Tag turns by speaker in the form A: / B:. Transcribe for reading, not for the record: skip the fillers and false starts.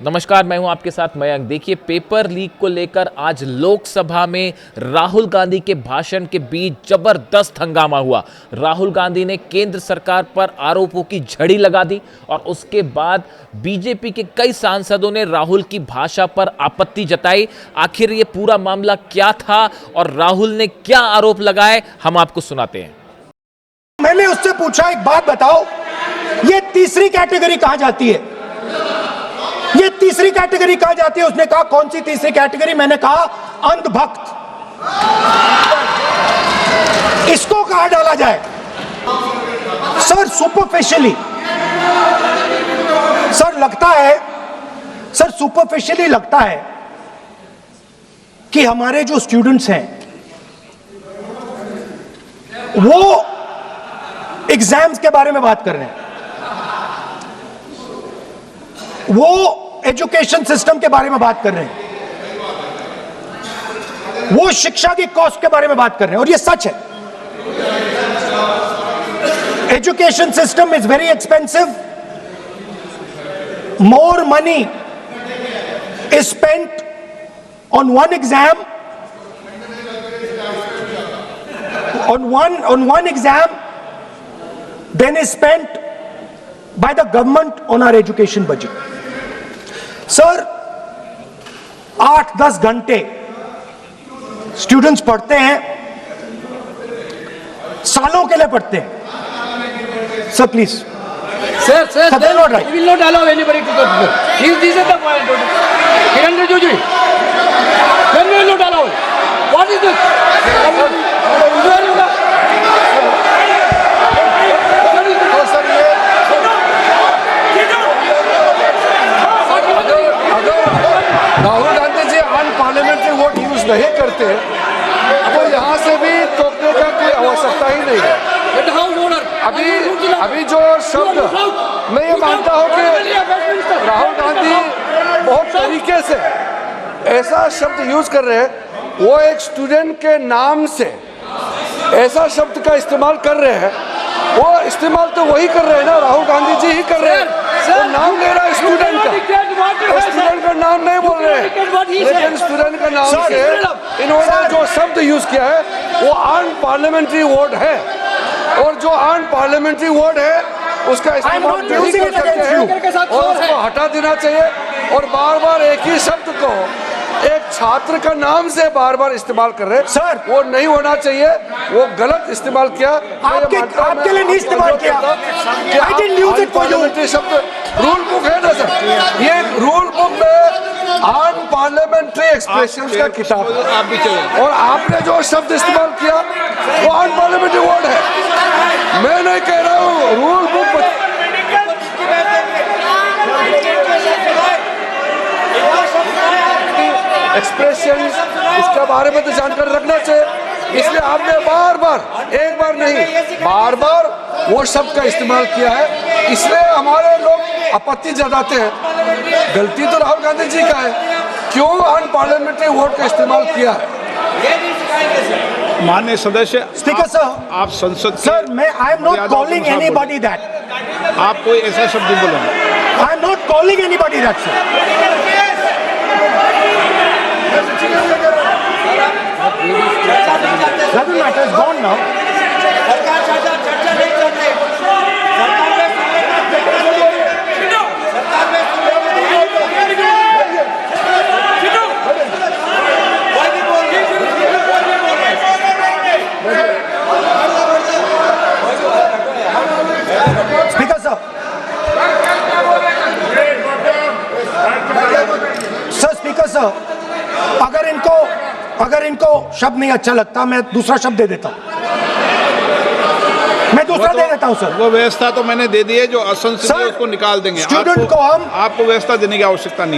A: नमस्कार, मैं हूं आपके साथ मयंक। देखिए, पेपर लीक को लेकर आज लोकसभा में राहुल गांधी के भाषण के बीच जबरदस्त हंगामा हुआ। राहुल गांधी ने केंद्र सरकार पर आरोपों की झड़ी लगा दी और उसके बाद बीजेपी के कई सांसदों ने राहुल की भाषा पर आपत्ति जताई। आखिर ये पूरा मामला क्या था और राहुल ने क्या आरोप लगाए, हम आपको सुनाते हैं।
B: मैंने उससे पूछा, एक बात बताओ, ये तीसरी कैटेगरी कहां जाती है? ये तीसरी कैटेगरी कहां जाती है? उसने कहा कौन सी तीसरी कैटेगरी? मैंने कहा अंधभक्त। इसको कहां डाला जाए? सर सुपरफिशियली, सर लगता है, सर सुपरफिशियली लगता है कि हमारे जो स्टूडेंट्स हैं वो एग्जाम्स के बारे में बात कर रहे हैं, वो एजुकेशन सिस्टम के बारे में बात कर रहे हैं, वो शिक्षा की कॉस्ट के बारे में बात कर रहे हैं। और ये सच है। Education system is very expensive. More money is spent on one exam, on one exam than is spent by the government on our education budget. Sir 8-10 घंटे स्टूडेंट्स पढ़ते हैं, सालों के लिए पढ़ते हैं। Sir please,
C: sir, we will not allow anybody to go. This is the point. Kiran Rijiju, when we will not allow. What is this?
D: Rahul Gandhi ji unparliamentary word use नहीं करते तो यहाँ से भी टोकने का कोई आवश्यकता ही नहीं है। अभी जो शब्द मैं ये मानता हूँ कि राहुल गांधी बहुत तरीके से ऐसा शब्द यूज कर रहे हैं, वो एक स्टूडेंट के नाम से ऐसा शब्द का इस्तेमाल कर रहे हैं। वो इस्तेमाल तो वही कर रहे हैं ना, राहुल गांधी जी ही कर रहे हैं। वो नाम ले रहा है स्टूडेंट का, स्टूडेंट का नाम नहीं बोल रहे हैं, लेकिन स्टूडेंट का नाम से इन्होंने जो शब्द यूज किया है वो अनपार्लियामेंट्री वर्ड है, और जो अनपार्लियामेंट्री वर्ड है उसका इस्तेमाल नहीं कर सकते हैं और उसको हटा देना चाहिए। और बार बार एक ही शब्द को एक छात्र का नाम से बार बार इस्तेमाल कर रहे हैं सर, वो नहीं होना चाहिए। वो गलत इस्तेमाल किया।
B: आपके लिए नहीं इस्तेमाल किया। I didn't use it for you.
D: शब्द रूल बुक है ना सर, ये रूल बुक में अनपार्लियामेंट्री एक्सप्रेशंस का किताब है। आप भी चाहिए, और आपने जो शब्द इस्तेमाल किया वो अनपार्लियामेंट्री वर्ड है। मैं नहीं कह रहा हूँ, रूल बुक एक्सप्रेशन, इसके बारे में तो जानकारी रखना चाहिए। इसलिए आपने बार बार, एक बार नहीं, बार बार वो शब्द का इस्तेमाल किया है, इसलिए हमारे लोग आपत्ति जताते हैं। गलती तो राहुल गांधी जी का है, क्यों अनपार्लियामेंट्री वर्ड का इस्तेमाल किया है।
E: माननीय सदस्य,
B: स्पीकर सर,
E: आप संसद
B: सर मैं I am not calling anybody that.
E: आप कोई ऐसा शब्द नहीं बोलेंगे।
B: I am not calling anybody that sir. Doesn't matter, it's gone now. Speaker sir. Sir, Speaker sir, अगर इनको शब्द नहीं अच्छा लगता, मैं दूसरा शब्द दे देता हूं। मैं दूसरा दे देता हूं सर।
E: वो व्यवस्था तो मैंने दे दी है, जो असंसदीय उसको निकाल देंगे।
B: स्टूडेंट को हम
E: आपको व्यवस्था देने की आवश्यकता नहीं।